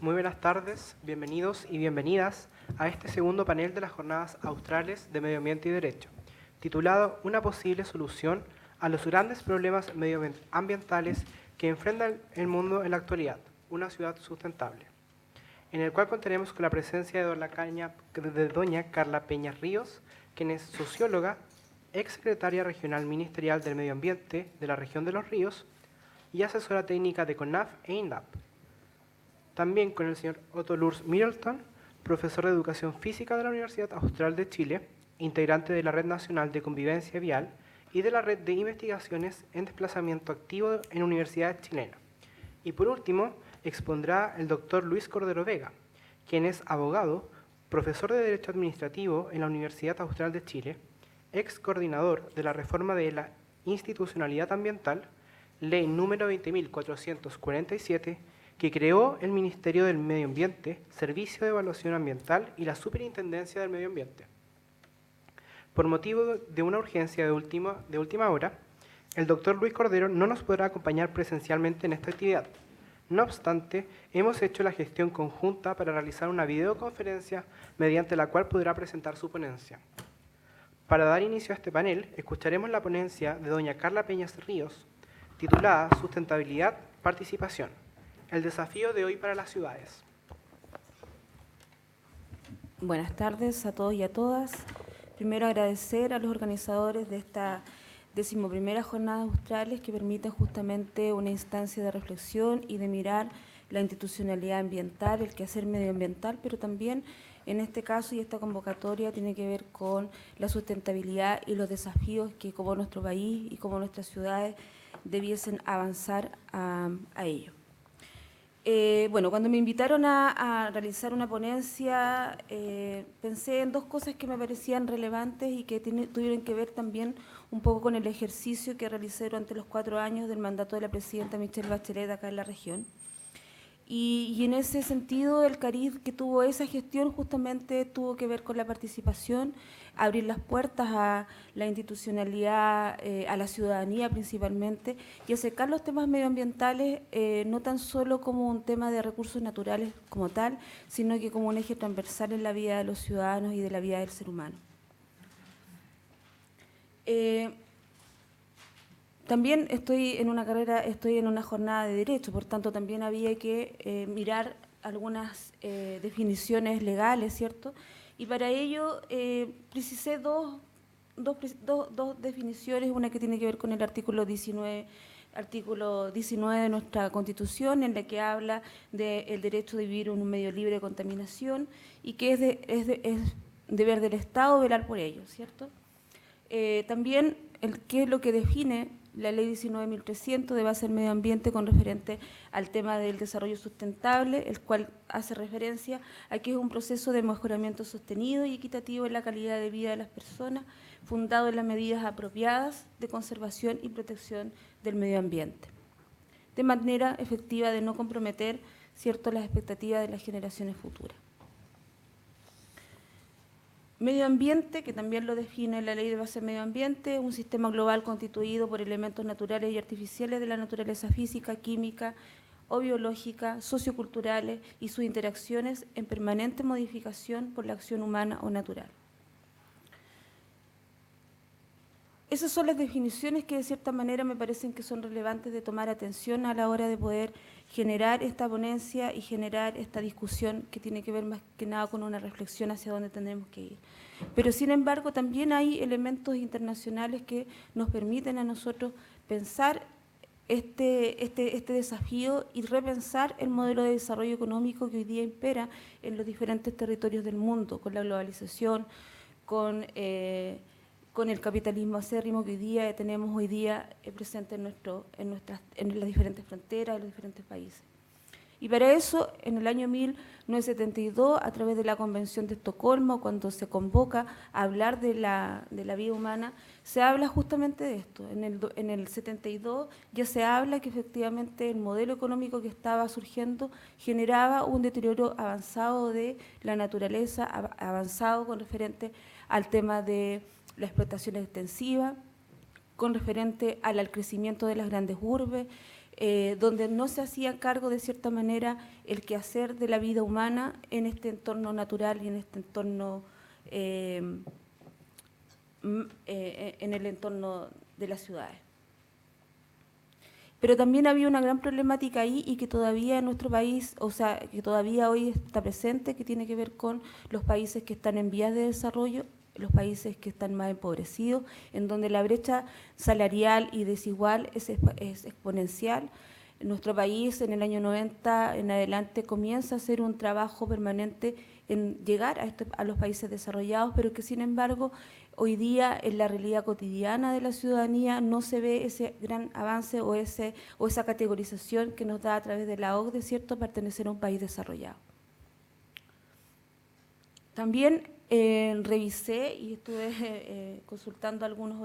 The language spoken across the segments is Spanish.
Muy buenas tardes, bienvenidos y bienvenidas a este segundo panel de las Jornadas Australes de Medio Ambiente y Derecho, titulado Una posible solución a los grandes problemas medioambientales que enfrenta el mundo en la actualidad, una ciudad sustentable, en el cual contaremos con la presencia de doña Carla Peña Ríos, quien es socióloga, exsecretaria regional ministerial del Medio Ambiente de la región de Los Ríos y asesora técnica de CONAF e INDAP. También con el señor Otto Lurs Middleton, profesor de Educación Física de la Universidad Austral de Chile, integrante de la Red Nacional de Convivencia Vial y de la Red de Investigaciones en Desplazamiento Activo en universidades chilenas. Y por último, expondrá el doctor Luis Cordero Vega, quien es abogado, profesor de Derecho Administrativo en la Universidad Austral de Chile, ex coordinador de la reforma de la institucionalidad ambiental, ley número 20.447, que creó el Ministerio del Medio Ambiente, Servicio de Evaluación Ambiental y la Superintendencia del Medio Ambiente. Por motivo de una urgencia de última hora, el doctor Luis Cordero no nos podrá acompañar presencialmente en esta actividad. No obstante, hemos hecho la gestión conjunta para realizar una videoconferencia mediante la cual podrá presentar su ponencia. Para dar inicio a este panel, escucharemos la ponencia de doña Carla Peñas Ríos, titulada Sustentabilidad, Participación. El desafío de hoy para las ciudades. Buenas tardes a todos y a todas. Primero agradecer a los organizadores de esta 11ª Jornada Australes que permiten justamente una instancia de reflexión y de mirar la institucionalidad ambiental, el quehacer medioambiental, pero también en este caso y esta convocatoria tiene que ver con la sustentabilidad y los desafíos que como nuestro país y como nuestras ciudades debiesen avanzar a ello. Bueno, cuando me invitaron a realizar una ponencia, pensé en dos cosas que me parecían relevantes y que tuvieron que ver también un poco con el ejercicio que realicé durante los 4 años del mandato de la presidenta Michelle Bachelet acá en la región. Y en ese sentido, el cariz que tuvo esa gestión justamente tuvo que ver con la participación, abrir las puertas a la institucionalidad, a la ciudadanía principalmente, y acercar los temas medioambientales no tan solo como un tema de recursos naturales como tal, sino que como un eje transversal en la vida de los ciudadanos y de la vida del ser humano. También estoy en una jornada de derecho, por tanto también había que mirar algunas definiciones legales, ¿cierto? Y para ello precisé dos definiciones, una que tiene que ver con el artículo 19 de nuestra Constitución, en la que habla del derecho de vivir en un medio libre de contaminación y que es deber del Estado velar por ello, ¿cierto? También qué es lo que define la ley 19.300 de base del medio ambiente con referente al tema del desarrollo sustentable, el cual hace referencia a que es un proceso de mejoramiento sostenido y equitativo en la calidad de vida de las personas, fundado en las medidas apropiadas de conservación y protección del medio ambiente, de manera efectiva de no comprometer, ¿cierto?, las expectativas de las generaciones futuras. Medio ambiente, que también lo define la Ley de Base del Medio Ambiente, un sistema global constituido por elementos naturales y artificiales de la naturaleza física, química o biológica, socioculturales y sus interacciones en permanente modificación por la acción humana o natural. Esas son las definiciones que de cierta manera me parecen que son relevantes de tomar atención a la hora de poder generar esta ponencia y generar esta discusión que tiene que ver más que nada con una reflexión hacia dónde tendremos que ir. Pero sin embargo también hay elementos internacionales que nos permiten a nosotros pensar este desafío y repensar el modelo de desarrollo económico que hoy día impera en los diferentes territorios del mundo, con la globalización, con el capitalismo acérrimo que hoy día tenemos presente en las diferentes fronteras de los diferentes países. Y para eso, en el año 1972, a través de la Convención de Estocolmo, cuando se convoca a hablar de la vida humana, se habla justamente de esto. En el 72 ya se habla que efectivamente el modelo económico que estaba surgiendo generaba un deterioro avanzado de la naturaleza, avanzado con referente al tema de la explotación extensiva, con referente al crecimiento de las grandes urbes, donde no se hacía cargo de cierta manera el quehacer de la vida humana en este entorno natural y en este entorno, en el entorno de las ciudades. Pero también había una gran problemática ahí y que todavía en nuestro país, o sea, que todavía hoy está presente, que tiene que ver con los países que están en vías de desarrollo, los países que están más empobrecidos, en donde la brecha salarial y desigual es exponencial. En nuestro país, en el año 90 en adelante, comienza a hacer un trabajo permanente en llegar a los países desarrollados, pero que sin embargo hoy día en la realidad cotidiana de la ciudadanía no se ve ese gran avance o esa categorización que nos da a través de la OCDE, ¿cierto?, pertenecer a un país desarrollado. También revisé y estuve consultando algunas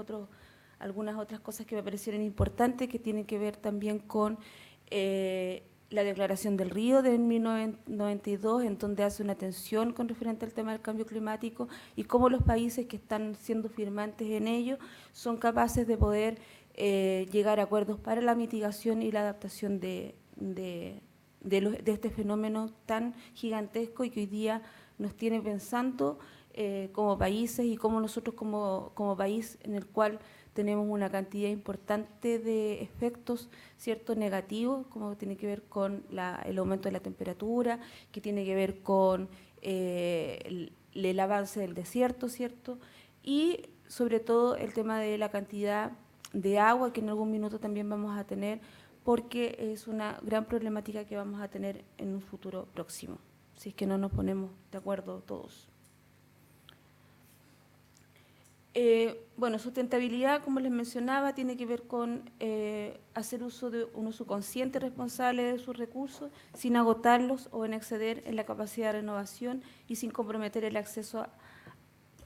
otras cosas que me parecieron importantes, que tienen que ver también con la Declaración del Río de 1992, en donde hace una atención con referente al tema del cambio climático y cómo los países que están siendo firmantes en ello son capaces de poder llegar a acuerdos para la mitigación y la adaptación de este fenómeno tan gigantesco y que hoy día nos tiene pensando como países y como nosotros como país en el cual tenemos una cantidad importante de efectos, ¿cierto?, negativos, como tiene que ver con el aumento de la temperatura, que tiene que ver con el avance del desierto, ¿cierto?, y sobre todo el tema de la cantidad de agua que en algún minuto también vamos a tener, porque es una gran problemática que vamos a tener en un futuro próximo, si es que no nos ponemos de acuerdo todos. Bueno, sustentabilidad, como les mencionaba, tiene que ver con hacer uso de un uso consciente y responsable de sus recursos, sin agotarlos o en exceder en la capacidad de renovación y sin comprometer el acceso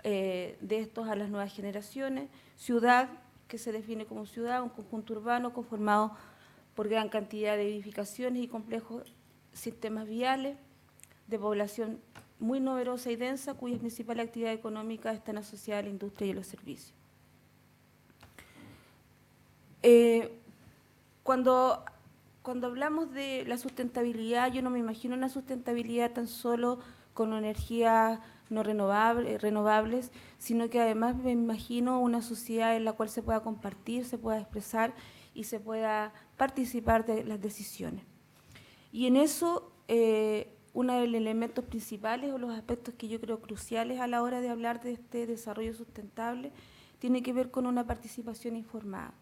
de estos a las nuevas generaciones. Ciudad, que se define como ciudad, un conjunto urbano conformado por gran cantidad de edificaciones y complejos sistemas viales, de población muy numerosa y densa, cuyas principales actividades económicas están asociadas a la industria y a los servicios. Cuando hablamos de la sustentabilidad, yo no me imagino una sustentabilidad tan solo con energías no renovables, sino que además me imagino una sociedad en la cual se pueda compartir, se pueda expresar y se pueda participar de las decisiones. Y en eso, uno de los elementos principales o los aspectos que yo creo cruciales a la hora de hablar de este desarrollo sustentable tiene que ver con una participación informada.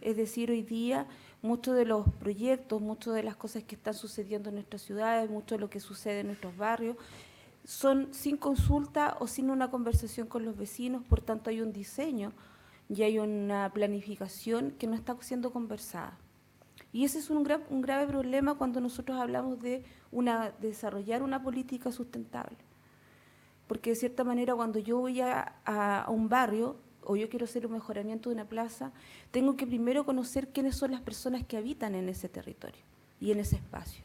Es decir, hoy día muchos de los proyectos, muchas de las cosas que están sucediendo en nuestras ciudades, mucho de lo que sucede en nuestros barrios, son sin consulta o sin una conversación con los vecinos, por tanto hay un diseño y hay una planificación que no está siendo conversada. Y ese es un grave problema cuando nosotros hablamos de desarrollar una política sustentable. Porque de cierta manera cuando yo voy a un barrio o yo quiero hacer un mejoramiento de una plaza, tengo que primero conocer quiénes son las personas que habitan en ese territorio y en ese espacio.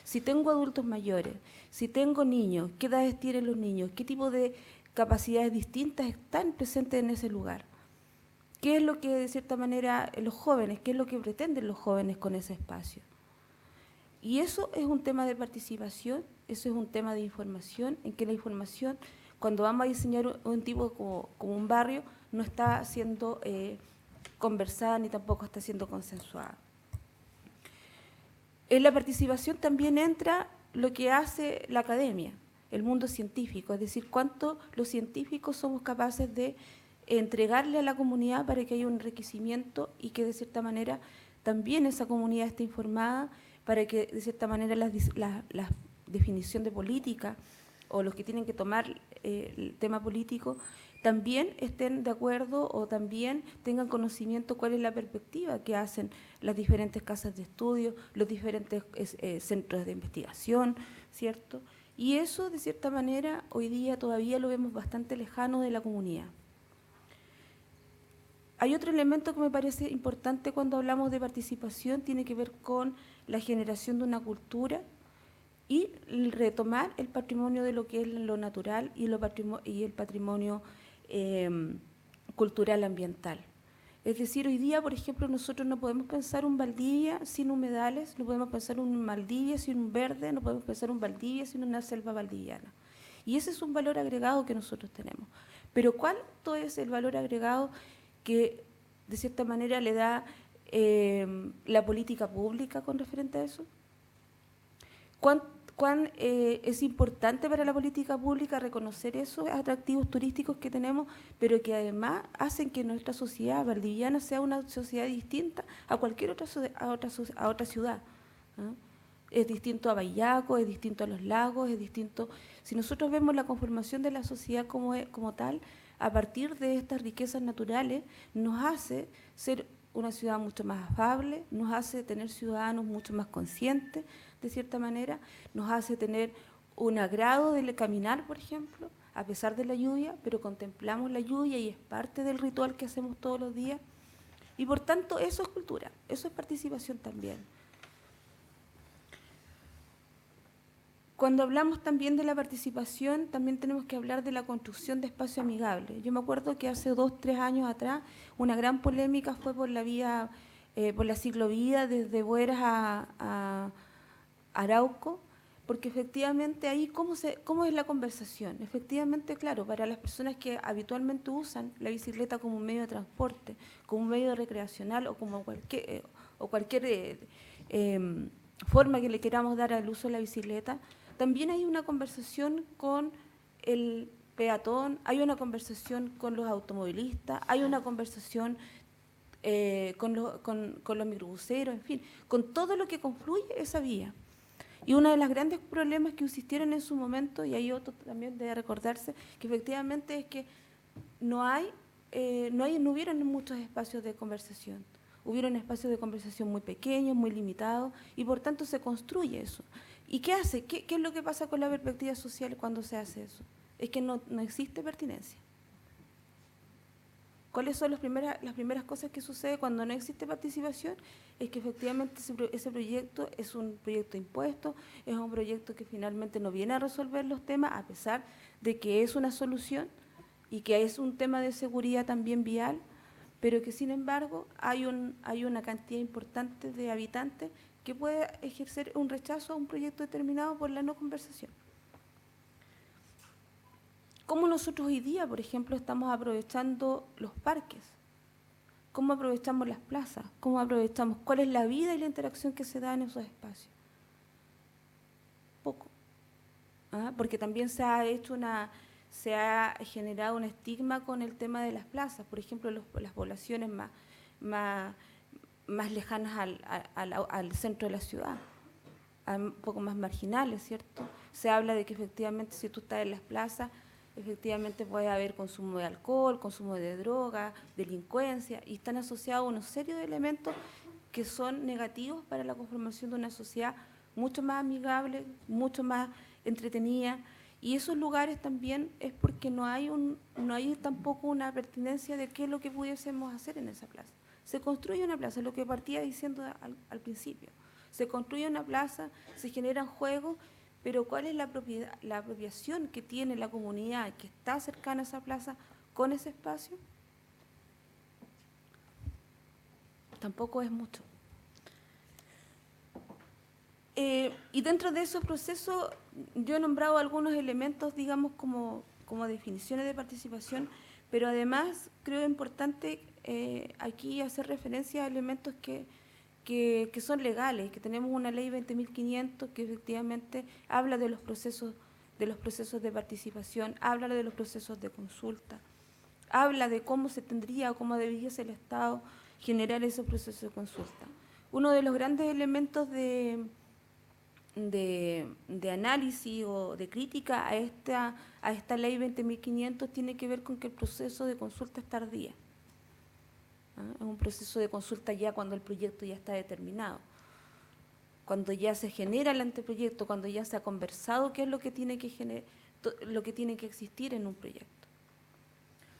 Si tengo adultos mayores, si tengo niños, qué edades tienen los niños, qué tipo de capacidades distintas están presentes en ese lugar. ¿Qué es lo que, de cierta manera, los jóvenes, qué es lo que pretenden los jóvenes con ese espacio? Y eso es un tema de participación, eso es un tema de información, en que la información, cuando vamos a diseñar un tipo como un barrio, no está siendo conversada ni tampoco está siendo consensuada. En la participación también entra lo que hace la academia, el mundo científico, es decir, cuánto los científicos somos capaces de entregarle a la comunidad para que haya un enriquecimiento y que de cierta manera también esa comunidad esté informada, para que de cierta manera la definición de política o los que tienen que tomar el tema político también estén de acuerdo o también tengan conocimiento cuál es la perspectiva que hacen las diferentes casas de estudio, los diferentes centros de investigación, ¿cierto? Y eso de cierta manera hoy día todavía lo vemos bastante lejano de la comunidad. Hay otro elemento que me parece importante cuando hablamos de participación, tiene que ver con la generación de una cultura y retomar el patrimonio de lo que es lo natural y el patrimonio cultural ambiental. Es decir, hoy día, por ejemplo, nosotros no podemos pensar un Valdivia sin humedales, no podemos pensar un Valdivia sin un verde, no podemos pensar un Valdivia sin una selva valdiviana. Y ese es un valor agregado que nosotros tenemos. Pero ¿cuánto es el valor agregado que, de cierta manera, le da la política pública con referente a eso? ¿Cuán es importante para la política pública reconocer esos atractivos turísticos que tenemos, pero que además hacen que nuestra sociedad valdiviana sea una sociedad distinta a cualquier otra ciudad? ¿Ah? Es distinto a Bayaco, es distinto a los lagos, es distinto. Si nosotros vemos la conformación de la sociedad como tal, a partir de estas riquezas naturales, nos hace ser una ciudad mucho más afable, nos hace tener ciudadanos mucho más conscientes, de cierta manera, nos hace tener un agrado de caminar, por ejemplo, a pesar de la lluvia, pero contemplamos la lluvia y es parte del ritual que hacemos todos los días. Y por tanto, eso es cultura, eso es participación también. Cuando hablamos también de la participación, también tenemos que hablar de la construcción de espacios amigables. Yo me acuerdo que hace 2 o 3 años atrás, una gran polémica fue por la ciclovía desde Bueras a Arauco, porque efectivamente ahí, ¿cómo es la conversación? Efectivamente, claro, para las personas que habitualmente usan la bicicleta como un medio de transporte, como un medio recreacional o como cualquier forma que le queramos dar al uso de la bicicleta, también hay una conversación con el peatón, hay una conversación con los automovilistas, hay una conversación con los microbuseros, en fin, con todo lo que confluye esa vía. Y uno de los grandes problemas que existieron en su momento, y hay otro también debe recordarse, que efectivamente es que no hubieron muchos espacios de conversación. Hubieron espacios de conversación muy pequeños, muy limitados, y por tanto se construye eso. ¿Y qué hace? ¿Qué es lo que pasa con la perspectiva social cuando se hace eso? Es que no existe pertinencia. ¿Cuáles son las primeras cosas que sucede cuando no existe participación? Es que efectivamente ese proyecto es un proyecto impuesto, es un proyecto que finalmente no viene a resolver los temas, a pesar de que es una solución y que es un tema de seguridad también vial, pero que sin embargo hay una cantidad importante de habitantes que puede ejercer un rechazo a un proyecto determinado por la no conversación. ¿Cómo nosotros hoy día, por ejemplo, estamos aprovechando los parques? ¿Cómo aprovechamos las plazas? ¿Cómo aprovechamos? ¿Cuál es la vida y la interacción que se da en esos espacios? Poco. Porque también se ha generado un estigma con el tema de las plazas. Por ejemplo, las poblaciones más lejanas al centro de la ciudad, un poco más marginales, ¿cierto? Se habla de que efectivamente si tú estás en las plazas, efectivamente puede haber consumo de alcohol, consumo de droga, delincuencia, y están asociados a una serie de elementos que son negativos para la conformación de una sociedad mucho más amigable, mucho más entretenida, y esos lugares también es porque no hay tampoco una pertinencia de qué es lo que pudiésemos hacer en esa plaza. Se construye una plaza, lo que partía diciendo al principio. Se construye una plaza, se generan juegos, pero ¿cuál es la apropiación que tiene la comunidad que está cercana a esa plaza con ese espacio? Tampoco es mucho. Y dentro de esos procesos, yo he nombrado algunos elementos, digamos, como definiciones de participación, pero además creo importante aquí hacer referencia a elementos que son legales, que tenemos una ley 20.500 que efectivamente habla de los procesos de participación, habla de los procesos de consulta, habla de cómo se tendría o cómo debería ser el Estado generar esos procesos de consulta. Uno de los grandes elementos de análisis o de crítica a esta ley 20.500 tiene que ver con que el proceso de consulta es tardía. Es un proceso de consulta ya cuando el proyecto ya está determinado, cuando ya se genera el anteproyecto, cuando ya se ha conversado qué es lo que tiene que existir en un proyecto.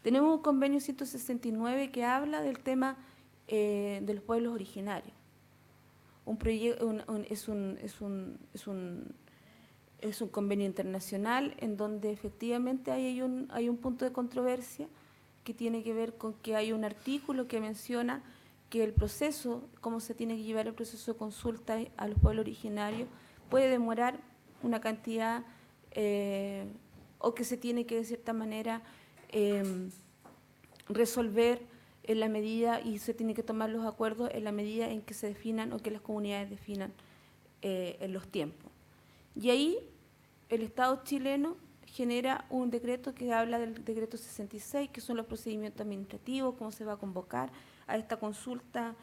Tenemos un convenio 169 que habla del tema de los pueblos originarios. Es un convenio internacional en donde efectivamente hay un punto de controversia que tiene que ver con que hay un artículo que menciona que el proceso, cómo se tiene que llevar el proceso de consulta a los pueblos originarios, puede demorar una cantidad o que se tiene que de cierta manera resolver en la medida y se tiene que tomar los acuerdos en la medida en que se definan o que las comunidades definan en los tiempos. Y ahí el Estado chileno genera un decreto que habla del decreto 66, que son los procedimientos administrativos, cómo se va a convocar a esta consulta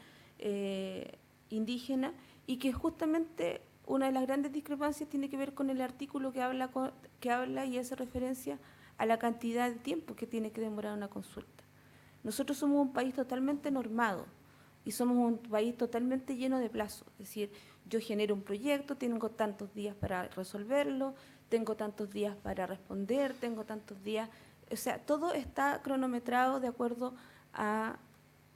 indígena, y que justamente una de las grandes discrepancias tiene que ver con el artículo que habla y hace referencia a la cantidad de tiempo que tiene que demorar una consulta. Nosotros somos un país totalmente normado y somos un país totalmente lleno de plazos. Es decir, yo genero un proyecto, tengo tantos días para resolverlo, tengo tantos días para responder, tengo tantos días... O sea, todo está cronometrado de acuerdo a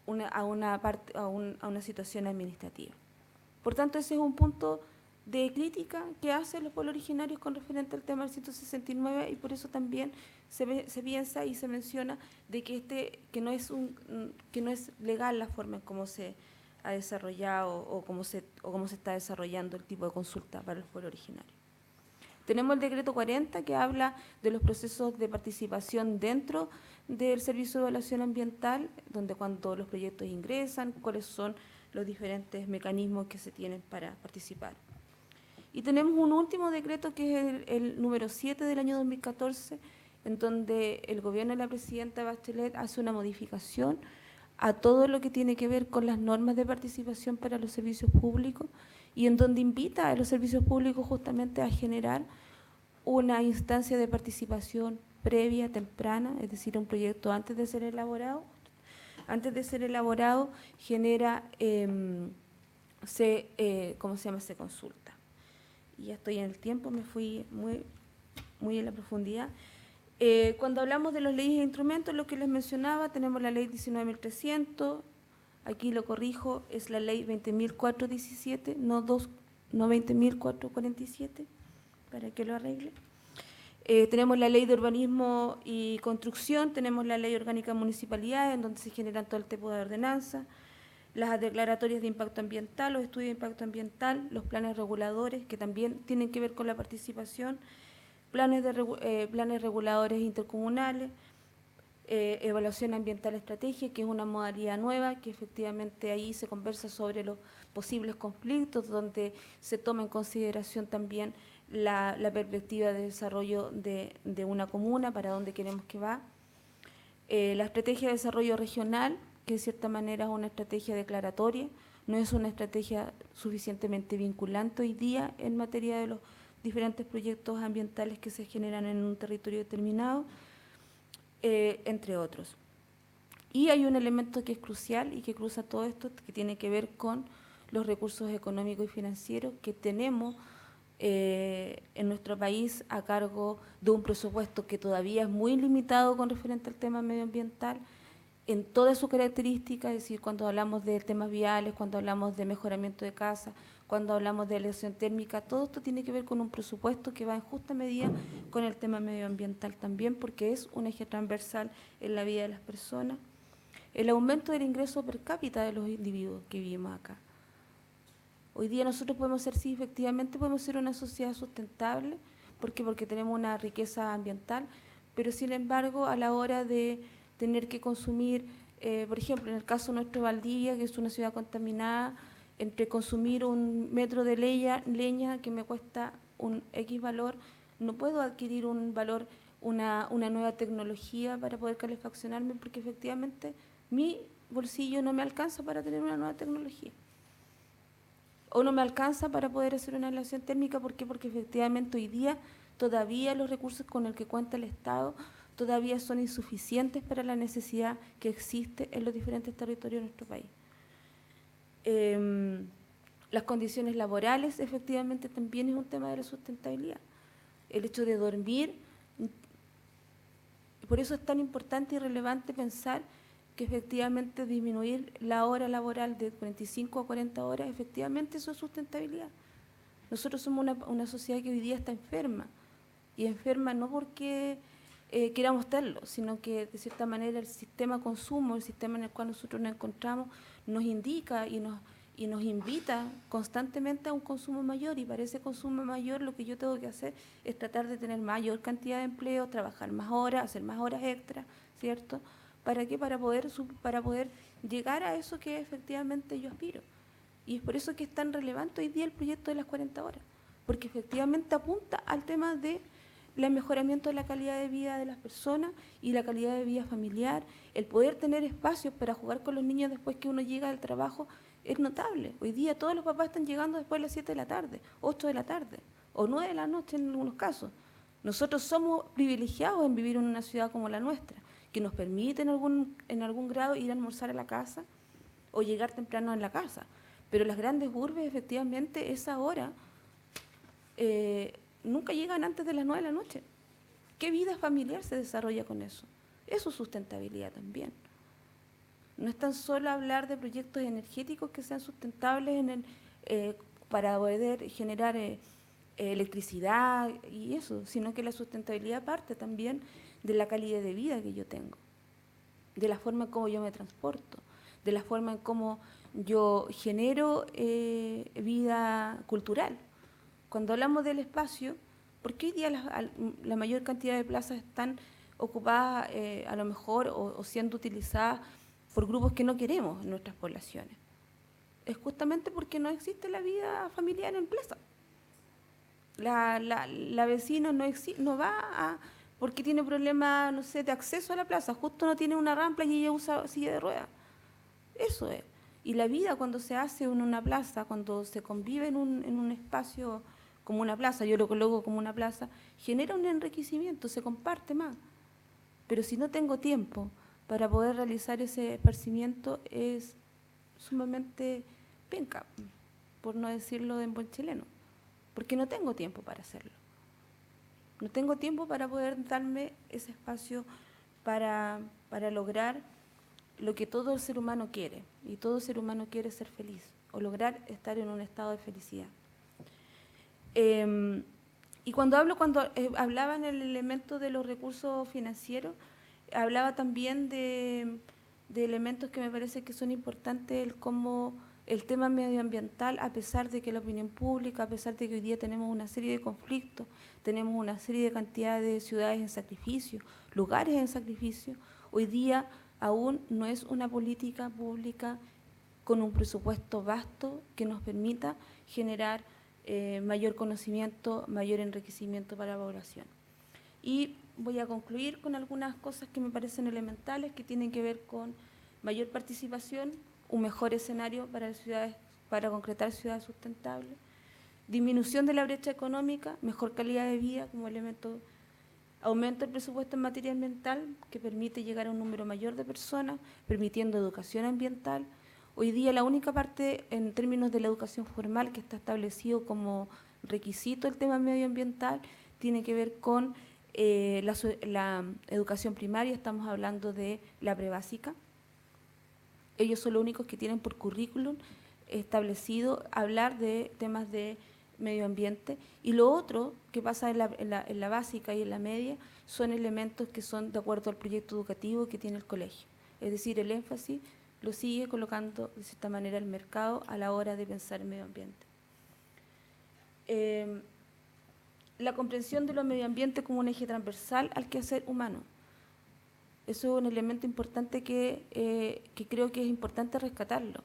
una situación administrativa. Por tanto, ese es un punto de crítica que hacen los pueblos originarios con referente al tema del 169, y por eso también se piensa y se menciona de que no es legal la forma en cómo se ha desarrollado o cómo se está desarrollando el tipo de consulta para los pueblos originarios. Tenemos el decreto 40 que habla de los procesos de participación dentro del Servicio de Evaluación Ambiental, donde cuando los proyectos ingresan, cuáles son los diferentes mecanismos que se tienen para participar. Y tenemos un último decreto que es el número 7 del año 2014, en donde el gobierno de la presidenta Bachelet hace una modificación a todo lo que tiene que ver con las normas de participación para los servicios públicos, y en donde invita a los servicios públicos justamente a generar una instancia de participación previa, temprana, es decir, un proyecto antes de ser elaborado. Antes de ser elaborado genera, se consulta. Y ya estoy en el tiempo, me fui muy en la profundidad. Cuando hablamos de las leyes e instrumentos, lo que les mencionaba, tenemos la ley 19.300, aquí lo corrijo, es la ley 20.417, no 20.447, para que lo arregle. Tenemos la ley de urbanismo y construcción, tenemos la ley orgánica de municipalidades, en donde se generan todo el tipo de ordenanzas, las declaratorias de impacto ambiental, los estudios de impacto ambiental, los planes reguladores, que también tienen que ver con la participación, planes reguladores intercomunales, evaluación ambiental estrategia, que es una modalidad nueva, que efectivamente ahí se conversa sobre los posibles conflictos, donde se toma en consideración también la perspectiva de desarrollo de una comuna, para dónde queremos que va. La estrategia de desarrollo regional, que de cierta manera es una estrategia declaratoria, no es una estrategia suficientemente vinculante hoy día en materia de los diferentes proyectos ambientales que se generan en un territorio determinado, entre otros. Y hay un elemento que es crucial y que cruza todo esto, que tiene que ver con los recursos económicos y financieros que tenemos en nuestro país a cargo de un presupuesto que todavía es muy limitado con referente al tema medioambiental en toda su característica, es decir, cuando hablamos de temas viales, cuando hablamos de mejoramiento de casas, cuando hablamos de aislación térmica, todo esto tiene que ver con un presupuesto que va en justa medida con el tema medioambiental también, porque es un eje transversal en la vida de las personas. El aumento del ingreso per cápita de los individuos que vivimos acá. Hoy día nosotros podemos ser, sí, efectivamente podemos ser una sociedad sustentable, ¿por qué? Porque tenemos una riqueza ambiental, pero sin embargo a la hora de tener que consumir, por ejemplo, en el caso nuestro Valdivia, que es una ciudad contaminada, entre consumir un metro de leña que me cuesta un X valor, no puedo adquirir un valor, una nueva tecnología para poder calefaccionarme, porque efectivamente mi bolsillo no me alcanza para tener una nueva tecnología. O no me alcanza para poder hacer una aislación térmica, ¿por qué? Porque efectivamente hoy día todavía los recursos con los que cuenta el Estado todavía son insuficientes para la necesidad que existe en los diferentes territorios de nuestro país. Las condiciones laborales efectivamente también es un tema de la sustentabilidad. El hecho de dormir, por eso es tan importante y relevante pensar que efectivamente disminuir la hora laboral de 45 a 40 horas, efectivamente eso es sustentabilidad. Nosotros somos una sociedad que hoy día está enferma, y enferma no porque queramos tenerlo, sino que de cierta manera el sistema de consumo, el sistema en el cual nosotros nos encontramos, nos indica y nos invita constantemente a un consumo mayor, y para ese consumo mayor lo que yo tengo que hacer es tratar de tener mayor cantidad de empleo, trabajar más horas, hacer más horas extras, ¿cierto? ¿Para qué? Para poder llegar a eso que efectivamente yo aspiro. Y es por eso que es tan relevante hoy día el proyecto de las 40 horas, porque efectivamente apunta al tema de el mejoramiento de la calidad de vida de las personas y la calidad de vida familiar, el poder tener espacios para jugar con los niños después que uno llega del trabajo, es notable. Hoy día todos los papás están llegando después de las 7 de la tarde, 8 de la tarde, o 9 de la noche en algunos casos. Nosotros somos privilegiados en vivir en una ciudad como la nuestra, que nos permite en algún grado ir a almorzar a la casa o llegar temprano en la casa. Pero las grandes urbes, efectivamente, esa hora nunca llegan antes de las 9 de la noche. ¿Qué vida familiar se desarrolla con eso? Eso es sustentabilidad también. No es tan solo hablar de proyectos energéticos que sean sustentables para poder generar electricidad y eso, sino que la sustentabilidad parte también de la calidad de vida que yo tengo, de la forma en cómo yo me transporto, de la forma en cómo yo genero vida cultural. Cuando hablamos del espacio, ¿por qué hoy día la mayor cantidad de plazas están ocupadas a lo mejor o siendo utilizadas por grupos que no queremos en nuestras poblaciones? Es justamente porque no existe la vida familiar en plaza. La vecina no va porque tiene problemas, no sé, de acceso a la plaza, justo no tiene una rampa y ella usa silla de ruedas. Eso es. Y la vida cuando se hace en una plaza, cuando se convive en un espacio como una plaza, yo lo coloco como una plaza, genera un enriquecimiento, se comparte más. Pero si no tengo tiempo para poder realizar ese esparcimiento, es sumamente penca, por no decirlo en buen chileno, porque no tengo tiempo para hacerlo. No tengo tiempo para poder darme ese espacio para lograr lo que todo el ser humano quiere, y todo ser humano quiere ser feliz, o lograr estar en un estado de felicidad. Y cuando hablaba en el elemento de los recursos financieros, hablaba también de elementos que me parece que son importantes, como el tema medioambiental, a pesar de que la opinión pública, a pesar de que hoy día tenemos una serie de conflictos, tenemos una serie de cantidad de ciudades en sacrificio, lugares en sacrificio, hoy día aún no es una política pública con un presupuesto vasto que nos permita generar mayor conocimiento, mayor enriquecimiento para la población. Y voy a concluir con algunas cosas que me parecen elementales, que tienen que ver con mayor participación, un mejor escenario para las ciudades, para concretar ciudades sustentables, disminución de la brecha económica, mejor calidad de vida como elemento, aumento del presupuesto en materia ambiental, que permite llegar a un número mayor de personas, permitiendo educación ambiental. Hoy día la única parte en términos de la educación formal que está establecido como requisito el tema medioambiental tiene que ver con la educación primaria. Estamos hablando de la prebásica. Ellos son los únicos que tienen por currículum establecido hablar de temas de medio ambiente, y lo otro que pasa en la básica y en la media son elementos que son de acuerdo al proyecto educativo que tiene el colegio. Es decir, el énfasis lo sigue colocando de cierta manera el mercado a la hora de pensar en medio ambiente. La comprensión de lo medio ambiente como un eje transversal al quehacer humano. Eso es un elemento importante que creo que es importante rescatarlo,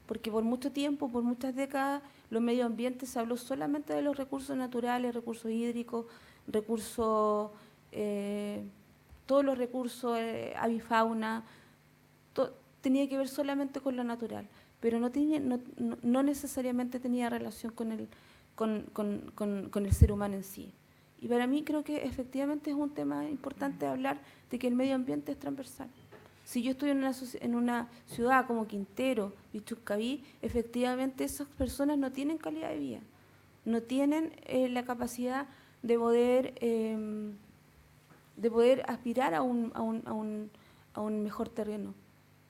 porque por mucho tiempo, por muchas décadas, los medio ambientes se habló solamente de los recursos naturales, recursos hídricos, todos los recursos, avifauna, tenía que ver solamente con lo natural, pero no necesariamente tenía relación con el ser humano en sí. Y para mí creo que efectivamente es un tema importante hablar de que el medio ambiente es transversal. Si yo estoy en una ciudad como Quintero, Vichuscaví, efectivamente esas personas no tienen calidad de vida, no tienen la capacidad de poder aspirar a un mejor terreno,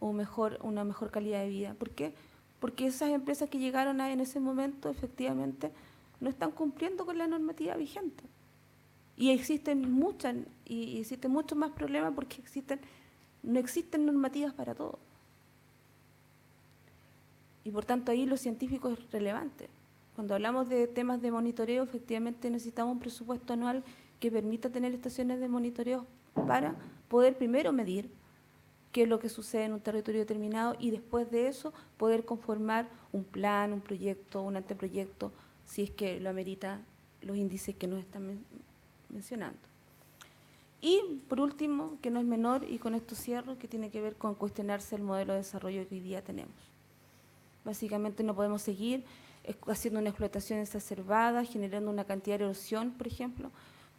o una mejor calidad de vida. ¿Por qué? Porque esas empresas que llegaron en ese momento efectivamente no están cumpliendo con la normativa vigente. Y existen muchos más problemas porque no existen normativas para todo. Y por tanto ahí lo científico es relevante. Cuando hablamos de temas de monitoreo, efectivamente necesitamos un presupuesto anual que permita tener estaciones de monitoreo para poder primero medir qué es lo que sucede en un territorio determinado y después de eso poder conformar un plan, un proyecto, un anteproyecto, si es que lo amerita los índices que nos están mencionando. Y por último, que no es menor, y con esto cierro, que tiene que ver con cuestionarse el modelo de desarrollo que hoy día tenemos. Básicamente no podemos seguir haciendo una explotación exacerbada, generando una cantidad de erosión, por ejemplo,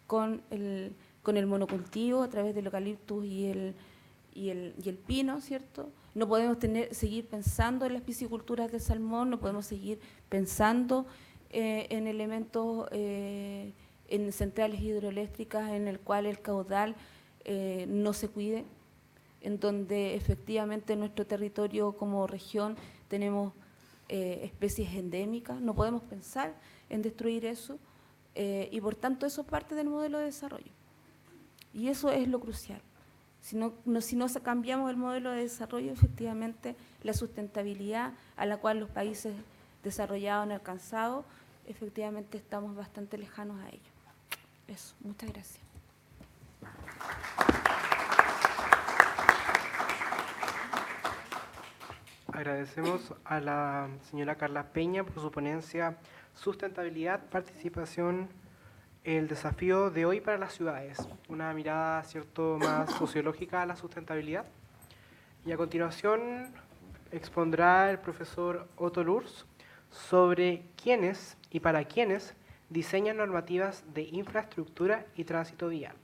con el monocultivo a través del eucaliptus y el pino, ¿cierto? No podemos seguir pensando en las pisciculturas de salmón, no podemos seguir pensando en elementos, en centrales hidroeléctricas en el cual el caudal no se cuide, en donde efectivamente en nuestro territorio como región tenemos especies endémicas, no podemos pensar en destruir eso y por tanto eso es parte del modelo de desarrollo. Y eso es lo crucial. Si no cambiamos el modelo de desarrollo, efectivamente la sustentabilidad a la cual los países desarrollados han alcanzado, efectivamente estamos bastante lejanos a ello. Eso, muchas gracias. Agradecemos a la señora Carla Peña por su ponencia Sustentabilidad, Participación, el desafío de hoy para las ciudades. Una mirada, ¿cierto?, más sociológica a la sustentabilidad. Y a continuación expondrá el profesor Otto Lurs sobre quiénes y para quiénes diseñan normativas de infraestructura y tránsito vial.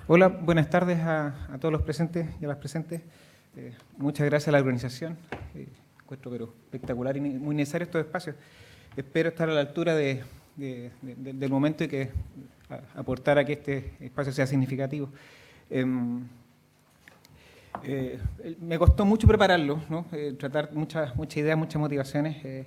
Hola, buenas tardes a todos los presentes y a las presentes. Muchas gracias a la organización. Encuentro pero espectacular y muy necesario estos espacios. Espero estar a la altura del momento y que aportar a que este espacio sea significativo. Me costó mucho prepararlo, ¿no? Tratar muchas ideas, muchas motivaciones,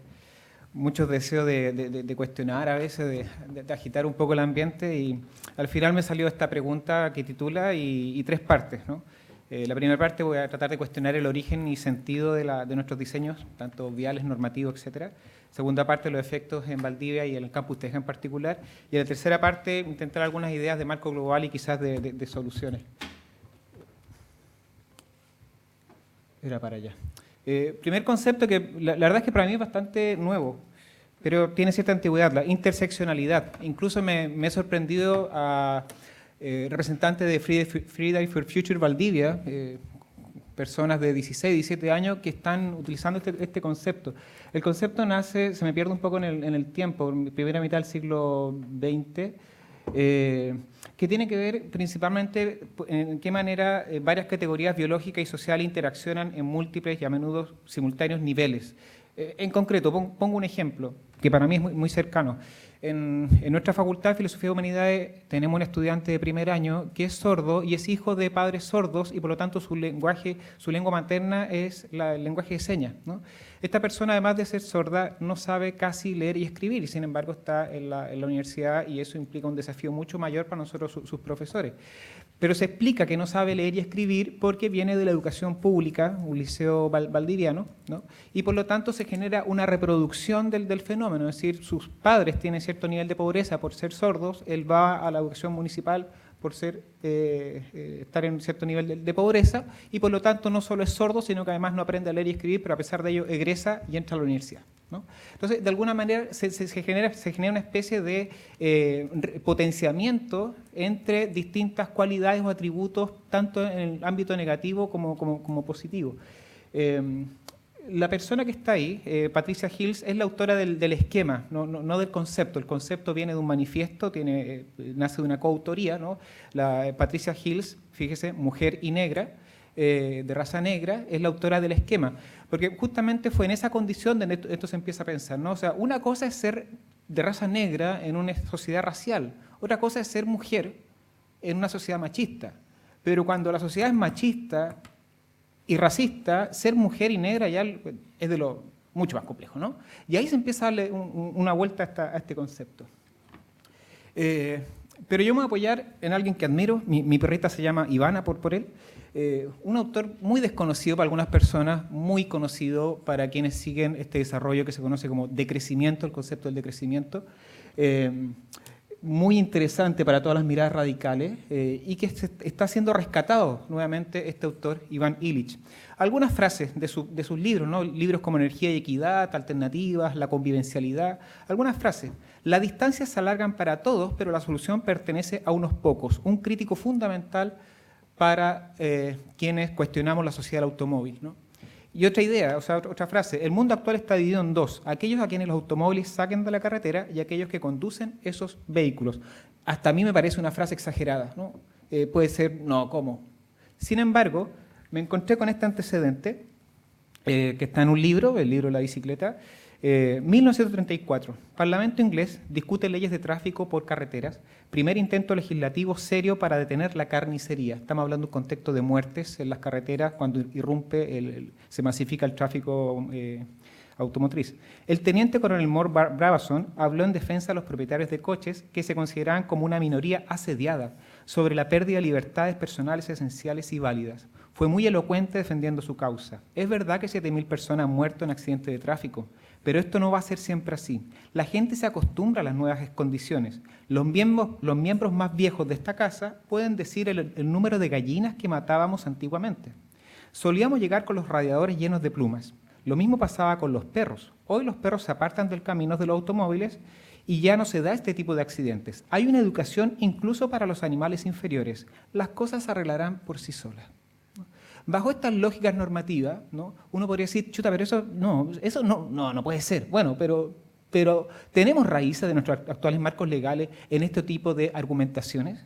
muchos deseos de cuestionar a veces, de agitar un poco el ambiente, y al final me salió esta pregunta que titula y tres partes, ¿no? La primera parte voy a tratar de cuestionar el origen y sentido de nuestros diseños, tanto viales, normativos, etcétera. Segunda parte, los efectos en Valdivia y en el Campus Teja en particular. Y en la tercera parte, intentar algunas ideas de marco global y quizás de soluciones. Era para allá. Primer concepto que la verdad es que para mí es bastante nuevo, pero tiene cierta antigüedad, la interseccionalidad. Incluso me he sorprendido a representantes de Fridays for Future Valdivia, personas de 16, 17 años que están utilizando este concepto. El concepto nace, se me pierde un poco en el tiempo, en la primera mitad del siglo XX, que tiene que ver principalmente en qué manera varias categorías biológicas y sociales interaccionan en múltiples y a menudo simultáneos niveles. En concreto, pongo un ejemplo que para mí es muy cercano. En nuestra Facultad de Filosofía y Humanidades tenemos un estudiante de primer año que es sordo y es hijo de padres sordos y por lo tanto su lengua materna es el lenguaje de señas, ¿no? Esta persona, además de ser sorda, no sabe casi leer y escribir y sin embargo está en la universidad y eso implica un desafío mucho mayor para nosotros, sus profesores. Pero se explica que no sabe leer y escribir porque viene de la educación pública, un liceo valdiviano, ¿no? Y por lo tanto se genera una reproducción del fenómeno, es decir, sus padres tienen cierto nivel de pobreza por ser sordos, él va a la educación municipal por estar en cierto nivel de pobreza y por lo tanto no solo es sordo, sino que además no aprende a leer y escribir, pero a pesar de ello egresa y entra a la universidad, ¿no? Entonces, de alguna manera se genera una especie de potenciamiento entre distintas cualidades o atributos, tanto en el ámbito negativo como positivo. La persona que está ahí, Patricia Hills, es la autora del esquema, no del concepto. El concepto viene de un manifiesto, nace de una coautoría, ¿no? Patricia Hills, fíjese, mujer y negra, de raza negra, es la autora del esquema. Porque justamente fue en esa condición donde esto se empieza a pensar, ¿no? O sea, una cosa es ser de raza negra en una sociedad racial, otra cosa es ser mujer en una sociedad machista. Pero cuando la sociedad es machista y racista, ser mujer y negra ya es de lo mucho más complejo, ¿no? Y ahí se empieza a darle una vuelta a este concepto. Pero yo me voy a apoyar en alguien que admiro, mi perrita se llama Ivana por él, un autor muy desconocido para algunas personas, muy conocido para quienes siguen este desarrollo que se conoce como decrecimiento, el concepto del decrecimiento, muy interesante para todas las miradas radicales y que está siendo rescatado nuevamente este autor, Iván Illich. Algunas frases de sus libros, ¿no? Libros como Energía y Equidad, Alternativas, La Convivencialidad, algunas frases. Las distancias se alargan para todos, pero la solución pertenece a unos pocos. Un crítico fundamental para quienes cuestionamos la sociedad del automóvil, ¿no? Y otra idea, o sea, otra frase, el mundo actual está dividido en dos, aquellos a quienes los automóviles saquen de la carretera y aquellos que conducen esos vehículos. Hasta a mí me parece una frase exagerada, ¿no? Puede ser, no, ¿cómo? Sin embargo, me encontré con este antecedente, que está en un libro, el libro de la bicicleta, 1934. Parlamento inglés discute leyes de tráfico por carreteras. Primer intento legislativo serio para detener la carnicería. Estamos hablando de un contexto de muertes en las carreteras cuando irrumpe, se masifica el tráfico automotriz. El teniente coronel Moore Brabazon habló en defensa de los propietarios de coches que se consideraban como una minoría asediada sobre la pérdida de libertades personales esenciales y válidas. Fue muy elocuente defendiendo su causa. Es verdad que 7.000 personas han muerto en accidentes de tráfico, pero esto no va a ser siempre así. La gente se acostumbra a las nuevas condiciones. Los miembros más viejos de esta casa pueden decir el número de gallinas que matábamos antiguamente. Solíamos llegar con los radiadores llenos de plumas. Lo mismo pasaba con los perros. Hoy los perros se apartan del camino de los automóviles y ya no se da este tipo de accidentes. Hay una educación incluso para los animales inferiores. Las cosas se arreglarán por sí solas. Bajo estas lógicas normativas, ¿no? Uno podría decir, chuta, pero eso no puede ser. Bueno, pero ¿tenemos raíces de nuestros actuales marcos legales en este tipo de argumentaciones?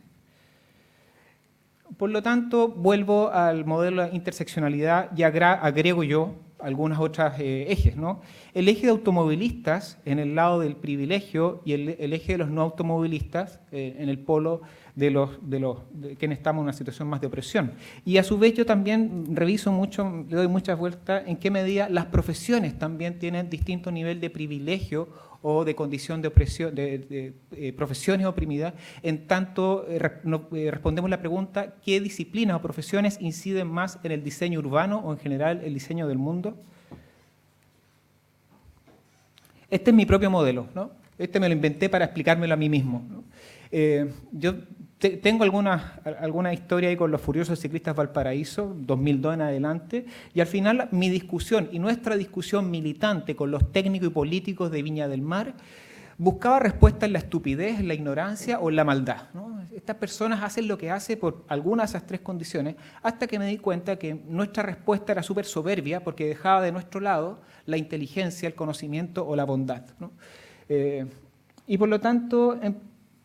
Por lo tanto, vuelvo al modelo de interseccionalidad y agrego yo algunas otras ejes, ¿no? El eje de automovilistas en el lado del privilegio y el eje de los no automovilistas en el polo de quienes estamos en una situación más de opresión. Y a su vez yo también reviso mucho, le doy muchas vueltas en qué medida las profesiones también tienen distinto nivel de privilegio o de condición de opresión, de profesiones oprimidas, en tanto respondemos la pregunta, ¿qué disciplinas o profesiones inciden más en el diseño urbano o en general el diseño del mundo? Este es mi propio modelo, ¿no? Este me lo inventé para explicármelo a mí mismo, ¿no? Yo tengo alguna historia ahí con los furiosos ciclistas Valparaíso, 2002 en adelante, y al final mi discusión y nuestra discusión militante con los técnicos y políticos de Viña del Mar buscaba respuesta en la estupidez, en la ignorancia o en la maldad, ¿no? Estas personas hacen lo que hacen por algunas de esas tres condiciones, hasta que me di cuenta que nuestra respuesta era súper soberbia porque dejaba de nuestro lado la inteligencia, el conocimiento o la bondad, ¿no? Y por lo tanto,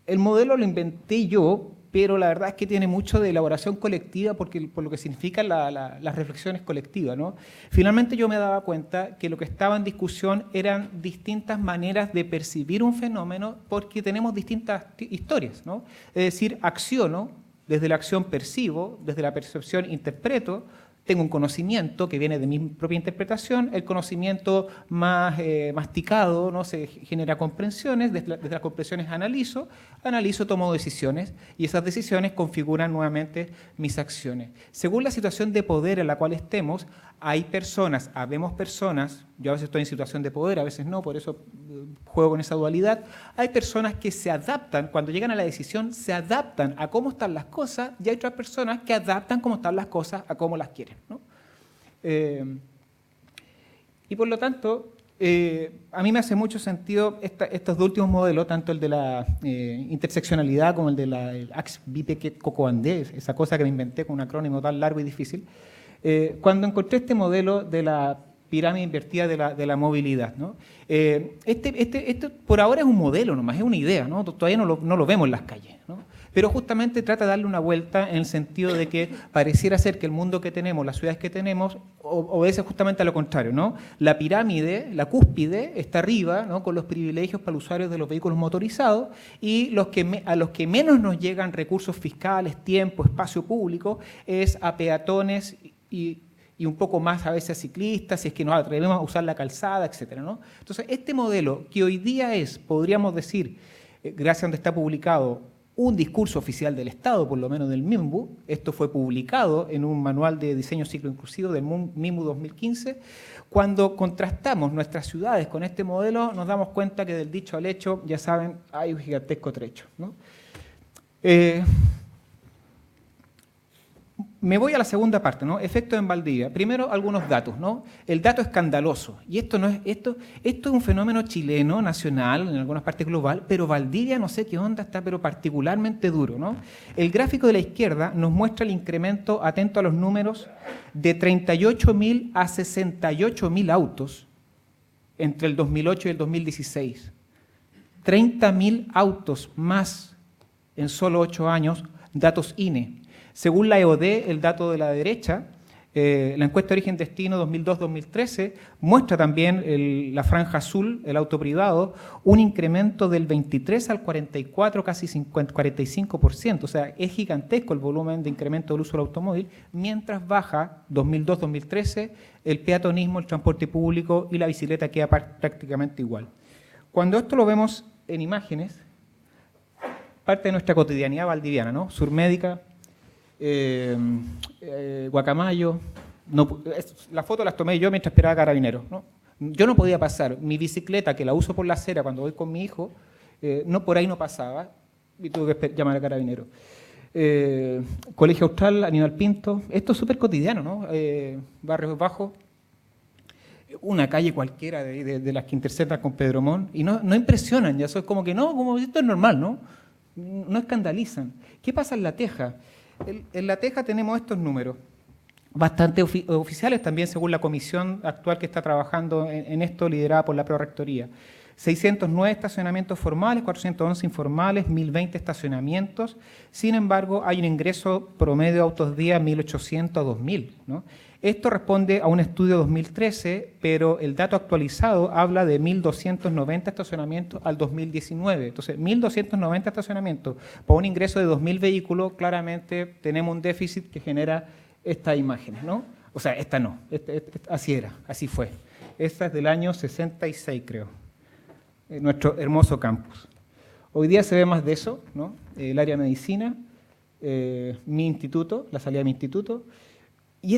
el modelo lo inventé yo pero la verdad es que tiene mucho de elaboración colectiva por lo que significan las reflexiones colectivas, ¿no? Finalmente yo me daba cuenta que lo que estaba en discusión eran distintas maneras de percibir un fenómeno porque tenemos distintas historias, ¿no? Es decir, acciono, desde la acción percibo, desde la percepción interpreto, tengo un conocimiento que viene de mi propia interpretación, el conocimiento más masticado, ¿no? Se genera comprensiones, desde las comprensiones analizo, tomo decisiones y esas decisiones configuran nuevamente mis acciones. Según la situación de poder en la cual estemos, hay personas, habemos personas, yo a veces estoy en situación de poder, a veces no, por eso juego con esa dualidad, hay personas que se adaptan, cuando llegan a la decisión, se adaptan a cómo están las cosas y hay otras personas que adaptan cómo están las cosas a cómo las quieren, ¿no? Y por lo tanto, a mí me hace mucho sentido estos dos últimos modelos, tanto el de la interseccionalidad como el de el Axe Bipeket Cocoandé, esa cosa que me inventé con un acrónimo tan largo y difícil, cuando encontré este modelo de la pirámide invertida de la movilidad, ¿no? Este por ahora es un modelo nomás, es una idea, ¿no? Todavía no lo vemos en las calles, ¿no? Pero justamente trata de darle una vuelta en el sentido de que pareciera ser que el mundo que tenemos, las ciudades que tenemos, obedece justamente a lo contrario, ¿no? La pirámide, la cúspide, está arriba, ¿no? Con los privilegios para los usuarios de los vehículos motorizados y a los que menos nos llegan recursos fiscales, tiempo, espacio público, es a peatones y un poco más a veces a ciclistas, si es que nos atrevemos a usar la calzada, etcétera, ¿no? Entonces, este modelo que hoy día podríamos decir, gracias a donde está publicado, un discurso oficial del Estado, por lo menos del MIMBU, esto fue publicado en un manual de diseño ciclo inclusivo del MIMBU 2015, cuando contrastamos nuestras ciudades con este modelo, nos damos cuenta que del dicho al hecho, ya saben, hay un gigantesco trecho, ¿no? Me voy a la segunda parte, ¿no? Efectos en Valdivia. Primero, algunos datos, ¿no? El dato escandaloso. Y esto es un fenómeno chileno, nacional, en algunas partes global, pero Valdivia, no sé qué onda, está pero particularmente duro, ¿no? El gráfico de la izquierda nos muestra el incremento, atento a los números, de 38.000 a 68.000 autos entre el 2008 y el 2016. 30.000 autos más en solo 8 años, datos INE. Según la EOD, el dato de la derecha, la encuesta de origen-destino 2002-2013 muestra también la franja azul, el auto privado, un incremento del 23 al 44, casi 45%. O sea, es gigantesco el volumen de incremento del uso del automóvil, mientras baja 2002-2013 el peatonismo, el transporte público y la bicicleta queda prácticamente igual. Cuando esto lo vemos en imágenes, parte de nuestra cotidianidad valdiviana, ¿no? Surmédica, Guacamayo, las fotos las tomé yo mientras esperaba a Carabineros, ¿no? Yo no podía pasar, mi bicicleta que la uso por la acera cuando voy con mi hijo, por ahí no pasaba y tuve que llamar a Carabineros. Colegio Austral, Aníbal Pinto, esto es súper cotidiano, ¿no? Barrios Bajos, una calle cualquiera de las que interceptan con Pedro Montt y no impresionan, ya eso es como que no, como esto es normal, ¿no? No escandalizan. ¿Qué pasa en La Teja? En La Teja tenemos estos números, bastante oficiales también según la comisión actual que está trabajando en esto, liderada por la Prorrectoría. 609 estacionamientos formales, 411 informales, 1.020 estacionamientos. Sin embargo, hay un ingreso promedio de autos día 1.800 a 2.000, ¿no? Esto responde a un estudio 2013, pero el dato actualizado habla de 1.290 estacionamientos al 2019. Entonces, 1.290 estacionamientos para un ingreso de 2.000 vehículos, claramente tenemos un déficit que genera estas imágenes, ¿no? O sea, esta no, así era, así fue. Esta es del año 66, creo, nuestro hermoso campus. Hoy día se ve más de eso, ¿no? El área de medicina, mi instituto, la salida de mi instituto. Y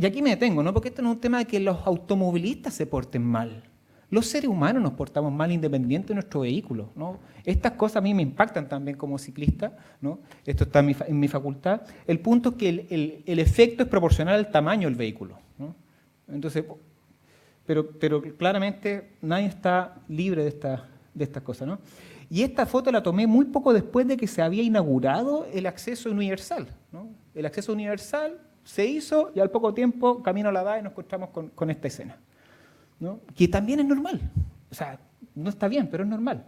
aquí me detengo, ¿no? Porque esto no es un tema de que los automovilistas se porten mal. Los seres humanos nos portamos mal independiente de nuestro vehículo, ¿no? Estas cosas a mí me impactan también como ciclista, ¿no? Esto está en mi facultad. El punto es que el efecto es proporcional al tamaño del vehículo, ¿no? Entonces, pero claramente nadie está libre de estas cosas, ¿no? Y esta foto la tomé muy poco después de que se había inaugurado el acceso universal, ¿no? El acceso universal se hizo y al poco tiempo, camino a la DAE, nos encontramos con esta escena, ¿no? Que también es normal. O sea, no está bien, pero es normal.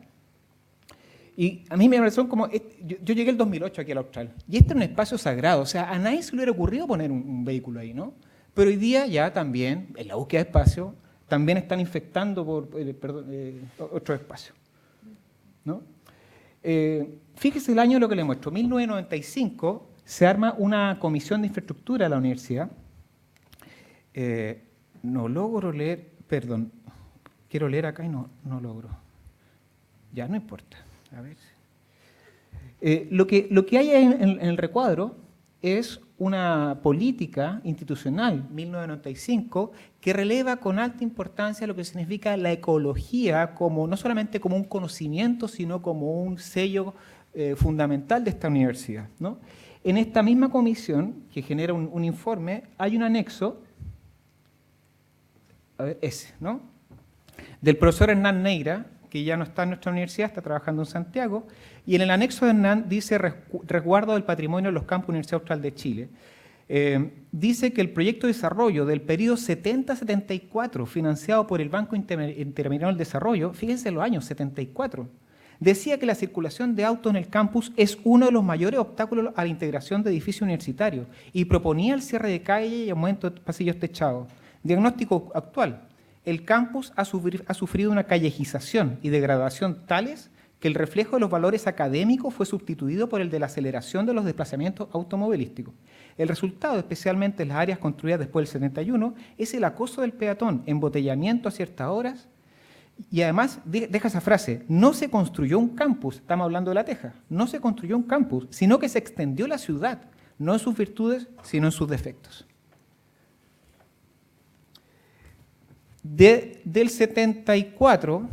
Y a mí me pareció como, yo llegué el 2008 aquí al Austral, y este es un espacio sagrado, o sea, a nadie se le hubiera ocurrido poner un vehículo ahí, ¿no? Pero hoy día ya también, en la búsqueda de espacio, también están infectando por otros espacios, ¿no? Fíjese el año lo que le muestro, 1995, se arma una comisión de infraestructura de la universidad. No logro leer, perdón, quiero leer acá y no logro. Ya, no importa. A ver. Lo que hay en el recuadro es una política institucional, 1995, que releva con alta importancia lo que significa la ecología, como, no solamente como un conocimiento, sino como un sello fundamental de esta universidad, ¿no? En esta misma comisión, que genera un informe, hay un anexo, a ver, ese, ¿no? Del profesor Hernán Neira, que ya no está en nuestra universidad, está trabajando en Santiago, y en el anexo de Hernán dice resguardo del patrimonio de los campus Universidad Austral de Chile. Dice que el proyecto de desarrollo del periodo 70-74, financiado por el Banco Interamericano del Desarrollo, fíjense los años, 74, decía que la circulación de autos en el campus es uno de los mayores obstáculos a la integración de edificios universitarios y proponía el cierre de calle y aumento de pasillos techados. Diagnóstico actual. El campus ha sufrido una callejización y degradación tales que el reflejo de los valores académicos fue sustituido por el de la aceleración de los desplazamientos automovilísticos. El resultado, especialmente en las áreas construidas después del 71, es el acoso del peatón, embotellamiento a ciertas horas, y además deja esa frase, no se construyó un campus, estamos hablando de La Teja, no se construyó un campus, sino que se extendió la ciudad, no en sus virtudes, sino en sus defectos. Del 74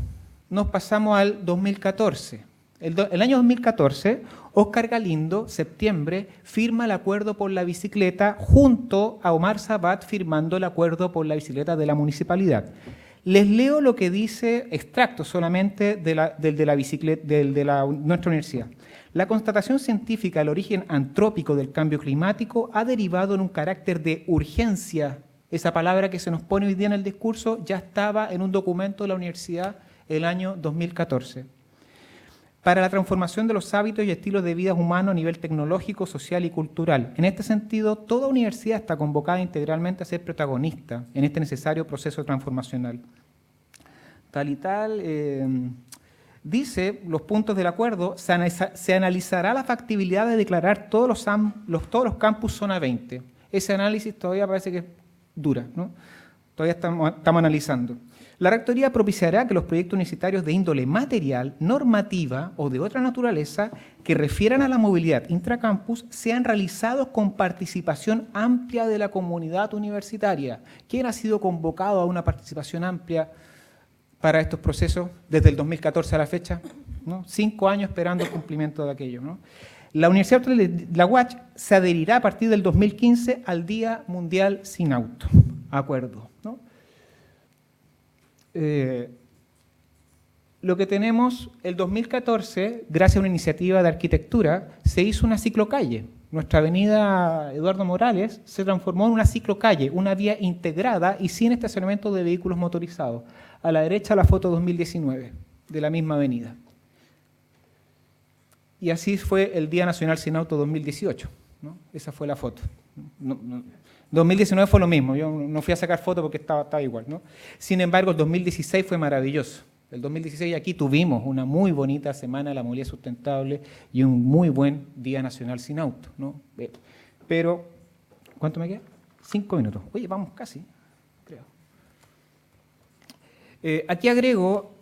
nos pasamos al 2014. El año 2014, Óscar Galindo, septiembre, firma el acuerdo por la bicicleta junto a Omar Sabat firmando el acuerdo por la bicicleta de la municipalidad. Les leo lo que dice, extracto solamente del de nuestra universidad. La constatación científica del origen antrópico del cambio climático ha derivado en un carácter de urgencia. Esa palabra que se nos pone hoy día en el discurso ya estaba en un documento de la universidad el año 2014. Para la transformación de los hábitos y estilos de vida humanos a nivel tecnológico, social y cultural. En este sentido, toda universidad está convocada integralmente a ser protagonista en este necesario proceso transformacional. Tal y tal, dice los puntos del acuerdo, se analizará la factibilidad de declarar todos los campus zona 20. Ese análisis todavía parece que dura, ¿no? Todavía estamos analizando. La Rectoría propiciará que los proyectos universitarios de índole material, normativa o de otra naturaleza que refieran a la movilidad intracampus sean realizados con participación amplia de la comunidad universitaria. ¿Quién ha sido convocado a una participación amplia para estos procesos desde el 2014 a la fecha? ¿No? 5 años esperando el cumplimiento de aquello, ¿no? La Universidad de la UACH se adherirá a partir del 2015 al Día Mundial Sin Auto. Acuerdo, ¿no? Lo que tenemos, el 2014, gracias a una iniciativa de arquitectura, se hizo una ciclocalle. Nuestra avenida Eduardo Morales se transformó en una ciclocalle, una vía integrada y sin estacionamiento de vehículos motorizados. A la derecha la foto 2019 de la misma avenida. Y así fue el Día Nacional Sin Auto 2018, ¿no? Esa fue la foto. 2019 fue lo mismo, yo no fui a sacar fotos porque estaba igual, ¿no? Sin embargo, el 2016 fue maravilloso. El 2016 aquí tuvimos una muy bonita semana de la movilidad sustentable y un muy buen Día Nacional Sin Auto, ¿no? Pero, ¿cuánto me queda? 5 minutos. Oye, vamos casi, creo. Aquí agrego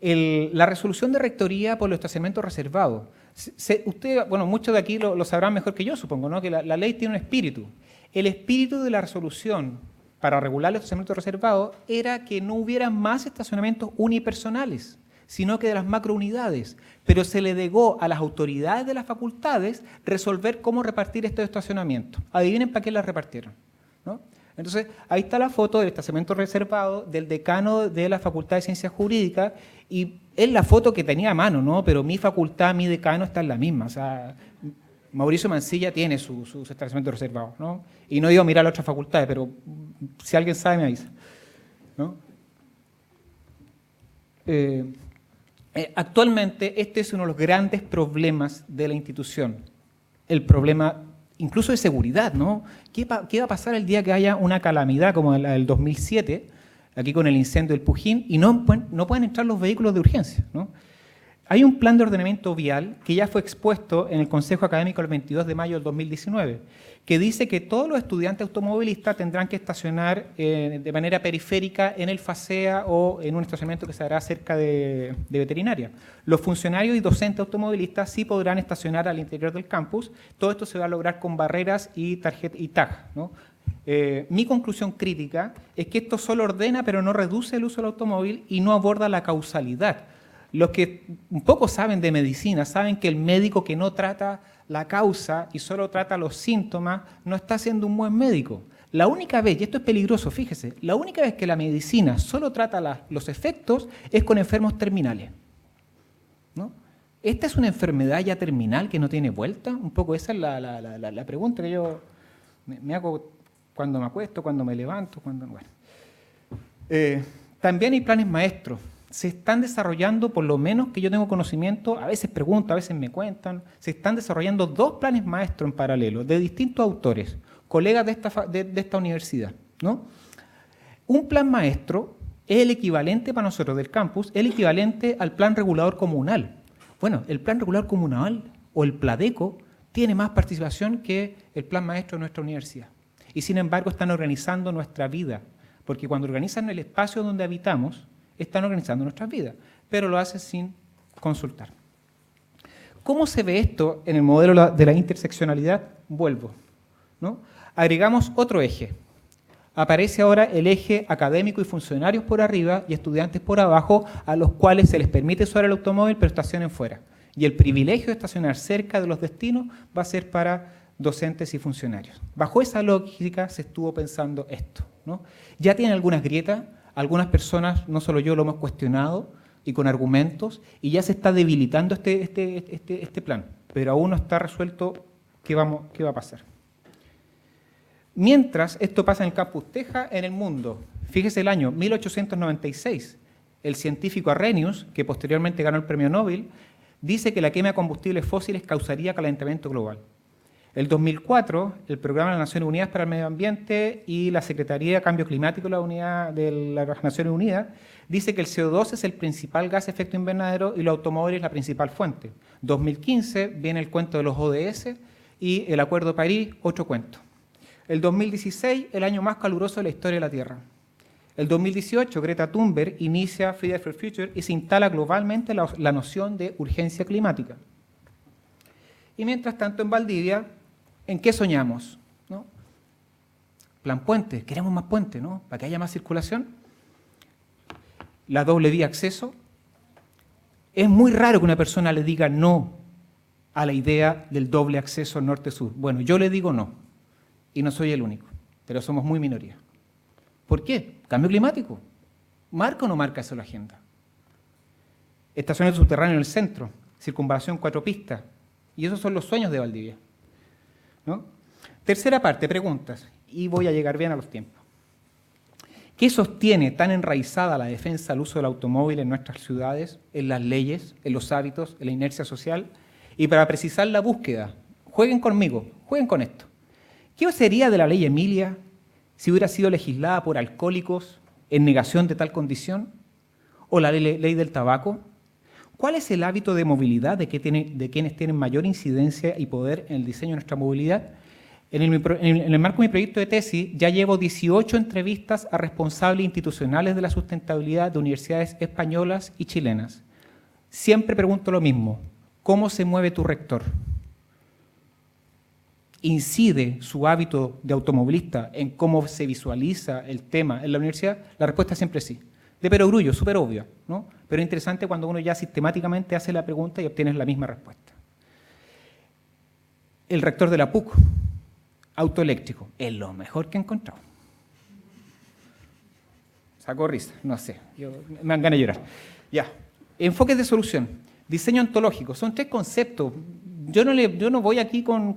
la resolución de rectoría por los estacionamientos reservados. Usted, bueno, muchos de aquí lo sabrán mejor que yo, supongo, ¿no? Que la ley tiene un espíritu. El espíritu de la resolución para regular los estacionamientos reservados era que no hubiera más estacionamientos unipersonales, sino que de las macrounidades. Pero se le delegó a las autoridades de las facultades resolver cómo repartir estos estacionamientos. Adivinen para qué las repartieron, ¿no? Entonces, ahí está la foto del estacionamiento reservado del decano de la Facultad de Ciencias Jurídicas y es la foto que tenía a mano, ¿no? Pero mi facultad, mi decano está en la misma. O sea, Mauricio Mancilla tiene sus estacionamientos reservados, ¿no? Y no digo mirar a las otras facultades, pero si alguien sabe me avisa, ¿no? Actualmente este es uno de los grandes problemas de la institución, el problema incluso de seguridad, ¿no? ¿Qué va a pasar el día que haya una calamidad como la del 2007, aquí con el incendio del Pujín, y no pueden entrar los vehículos de urgencia, ¿no? Hay un plan de ordenamiento vial que ya fue expuesto en el Consejo Académico el 22 de mayo del 2019, que dice que todos los estudiantes automovilistas tendrán que estacionar de manera periférica en el FASEA o en un estacionamiento que se hará cerca de veterinaria. Los funcionarios y docentes automovilistas sí podrán estacionar al interior del campus. Todo esto se va a lograr con barreras y tag, ¿no? Mi conclusión crítica es que esto solo ordena pero no reduce el uso del automóvil y no aborda la causalidad. Los que un poco saben de medicina saben que el médico que no trata la causa y solo trata los síntomas no está siendo un buen médico. La única vez, y esto es peligroso, fíjese, la única vez que la medicina solo trata los efectos es con enfermos terminales, ¿no? ¿Esta es una enfermedad ya terminal que no tiene vuelta? Un poco esa es la pregunta que yo me hago cuando me acuesto, cuando me levanto, bueno. También hay planes maestros. Se están desarrollando, por lo menos que yo tengo conocimiento, a veces pregunto, a veces me cuentan, se están desarrollando 2 planes maestros en paralelo, de distintos autores, colegas de esta universidad, ¿no? Un plan maestro es el equivalente para nosotros del campus, el equivalente al plan regulador comunal. Bueno, el plan regulador comunal o el PLADECO tiene más participación que el plan maestro de nuestra universidad. Y sin embargo están organizando nuestra vida, porque cuando organizan el espacio donde habitamos, están organizando nuestras vidas, pero lo hacen sin consultar. ¿Cómo se ve esto en el modelo de la interseccionalidad? Vuelvo, ¿no? Agregamos otro eje. Aparece ahora el eje académico y funcionarios por arriba y estudiantes por abajo, a los cuales se les permite usar el automóvil, pero estacionen fuera. Y el privilegio de estacionar cerca de los destinos va a ser para docentes y funcionarios. Bajo esa lógica se estuvo pensando esto, ¿no? Ya tiene algunas grietas. Algunas personas, no solo yo, lo hemos cuestionado y con argumentos, y ya se está debilitando este plan, pero aún no está resuelto qué va a pasar. Mientras esto pasa en el Campus Teja, en el mundo, fíjese el año 1896, el científico Arrhenius, que posteriormente ganó el premio Nobel, dice que la quema de combustibles fósiles causaría calentamiento global. El 2004, el Programa de las Naciones Unidas para el Medio Ambiente y la Secretaría de Cambio Climático de las Naciones Unidas dice que el CO2 es el principal gas de efecto invernadero y los automóviles la principal fuente. 2015 viene el cuento de los ODS y el Acuerdo de París, otro cuento. El 2016, el año más caluroso de la historia de la Tierra. El 2018, Greta Thunberg inicia Fridays for Future y se instala globalmente la noción de urgencia climática. Y mientras tanto, en Valdivia, ¿en qué soñamos? ¿No? Plan puente, queremos más puente, ¿no? Para que haya más circulación. La doble vía acceso. Es muy raro que una persona le diga no a la idea del doble acceso norte-sur. Bueno, yo le digo no, y no soy el único, pero somos muy minoría. ¿Por qué? Cambio climático. ¿Marca o no marca eso la agenda? Estacionamiento subterráneo en el centro, circunvalación 4 pistas, y esos son los sueños de Valdivia, ¿no? Tercera parte, preguntas, y voy a llegar bien a los tiempos. ¿Qué sostiene tan enraizada la defensa del uso del automóvil en nuestras ciudades, en las leyes, en los hábitos, en la inercia social? Y para precisar la búsqueda, jueguen conmigo, jueguen con esto. ¿Qué sería de la ley Emilia si hubiera sido legislada por alcohólicos en negación de tal condición? ¿O la ley del tabaco? ¿Cuál es el hábito de movilidad de quienes tienen mayor incidencia y poder en el diseño de nuestra movilidad? En el marco de mi proyecto de tesis ya llevo 18 entrevistas a responsables institucionales de la sustentabilidad de universidades españolas y chilenas. Siempre pregunto lo mismo: ¿cómo se mueve tu rector? ¿Incide su hábito de automovilista en cómo se visualiza el tema en la universidad? La respuesta siempre es sí. De perogrullo, súper obvio, ¿no? Pero es interesante cuando uno ya sistemáticamente hace la pregunta y obtienes la misma respuesta. El rector de la PUC, auto eléctrico, es lo mejor que he encontrado. Sacó risa, no sé, me dan ganas de llorar. Ya, enfoques de solución, diseño ontológico, son 3 conceptos. Yo no voy aquí con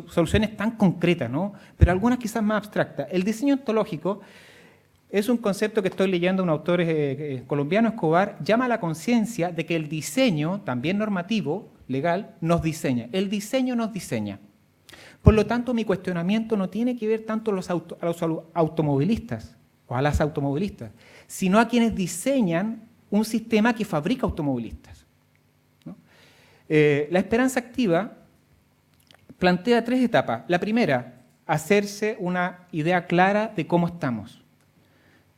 soluciones tan concretas, ¿no? Pero algunas quizás más abstractas. El diseño ontológico Es un concepto que estoy leyendo de un autor colombiano, Escobar, llama a la conciencia de que el diseño, también normativo, legal, nos diseña. El diseño nos diseña. Por lo tanto, mi cuestionamiento no tiene que ver tanto a los automovilistas o a las automovilistas, sino a quienes diseñan un sistema que fabrica automovilistas, ¿no? La esperanza activa plantea 3 etapas. La primera, hacerse una idea clara de cómo estamos.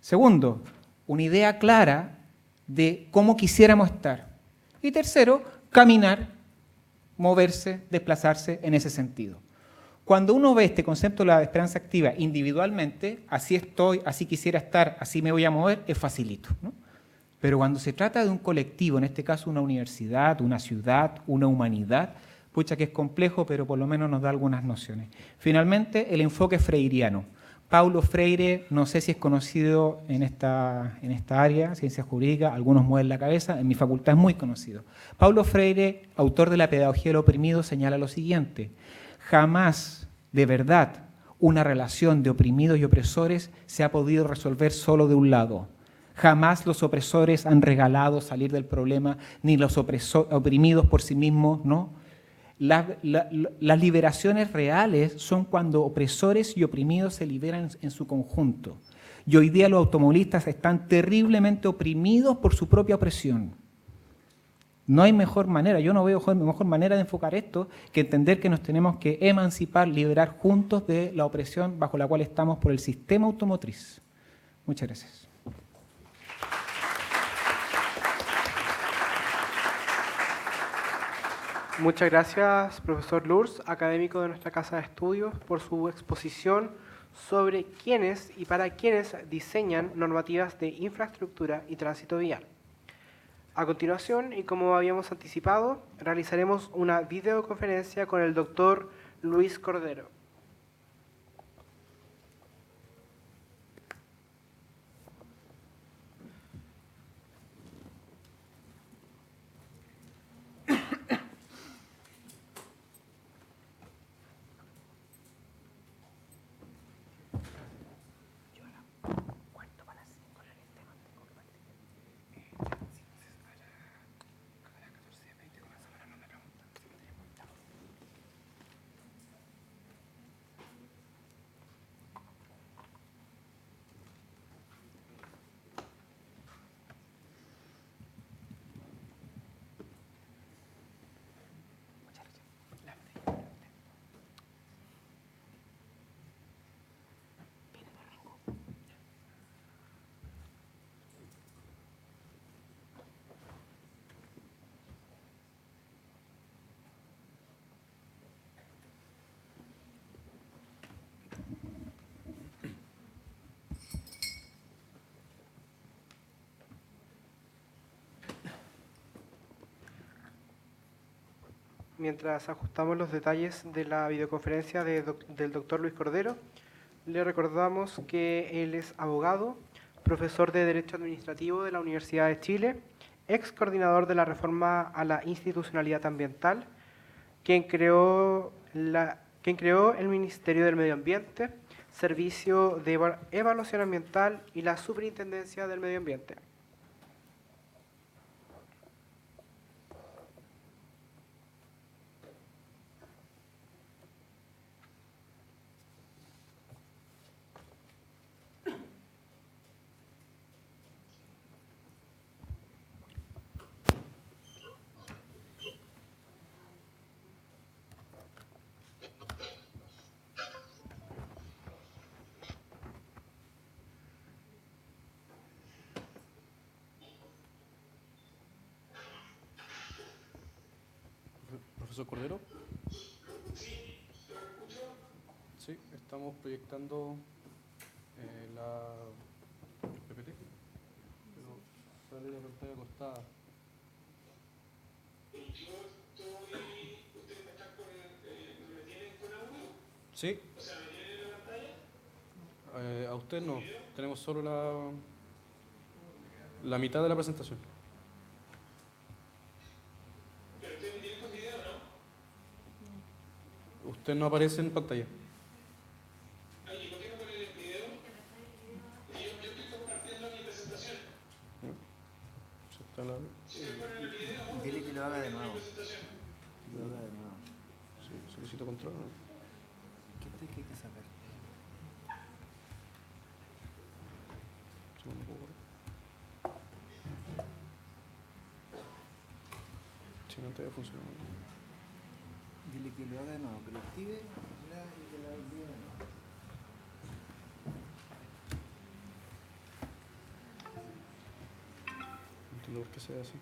Segundo, una idea clara de cómo quisiéramos estar. Y tercero, caminar, moverse, desplazarse en ese sentido. Cuando uno ve este concepto de la esperanza activa individualmente, así estoy, así quisiera estar, así me voy a mover, es facilito, ¿no? Pero cuando se trata de un colectivo, en este caso una universidad, una ciudad, una humanidad, pucha que es complejo, pero por lo menos nos da algunas nociones. Finalmente, el enfoque freiriano. Paulo Freire, no sé si es conocido en esta área, ciencia jurídica, algunos mueven la cabeza, en mi facultad es muy conocido. Paulo Freire, autor de La pedagogía del oprimido, señala lo siguiente: jamás, de verdad, una relación de oprimidos y opresores se ha podido resolver solo de un lado. Jamás los opresores han regalado salir del problema, ni los oprimidos por sí mismos, ¿no? Las liberaciones reales son cuando opresores y oprimidos se liberan en su conjunto. Y hoy día los automovilistas están terriblemente oprimidos por su propia opresión. No hay mejor manera, yo no veo mejor manera de enfocar esto que entender que nos tenemos que emancipar, liberar juntos de la opresión bajo la cual estamos por el sistema automotriz. Muchas gracias. Muchas gracias, profesor Lurs, académico de nuestra Casa de Estudios, por su exposición sobre quiénes y para quiénes diseñan normativas de infraestructura y tránsito vial. A continuación, y como habíamos anticipado, realizaremos una videoconferencia con el doctor Luis Cordero. Mientras ajustamos los detalles de la videoconferencia del doctor Luis Cordero, le recordamos que él es abogado, profesor de Derecho Administrativo de la Universidad de Chile, ex coordinador de la reforma a la institucionalidad ambiental, quien creó el Ministerio del Medio Ambiente, Servicio de Evaluación Ambiental y la Superintendencia del Medio Ambiente. Profesor Cordero. Sí, estamos proyectando la PPT, pero sale la pantalla acostada. Sí. A usted no, tenemos solo la mitad de la presentación. Usted no aparece en pantalla. Sí, solicito control. ¿No? ¿Qué hay que sacar? Segundo poco. Si no te va a funcionar. Dile que lo haga de nuevo, que lo active y que lo envíe de nuevo. No entiendo por qué sea así.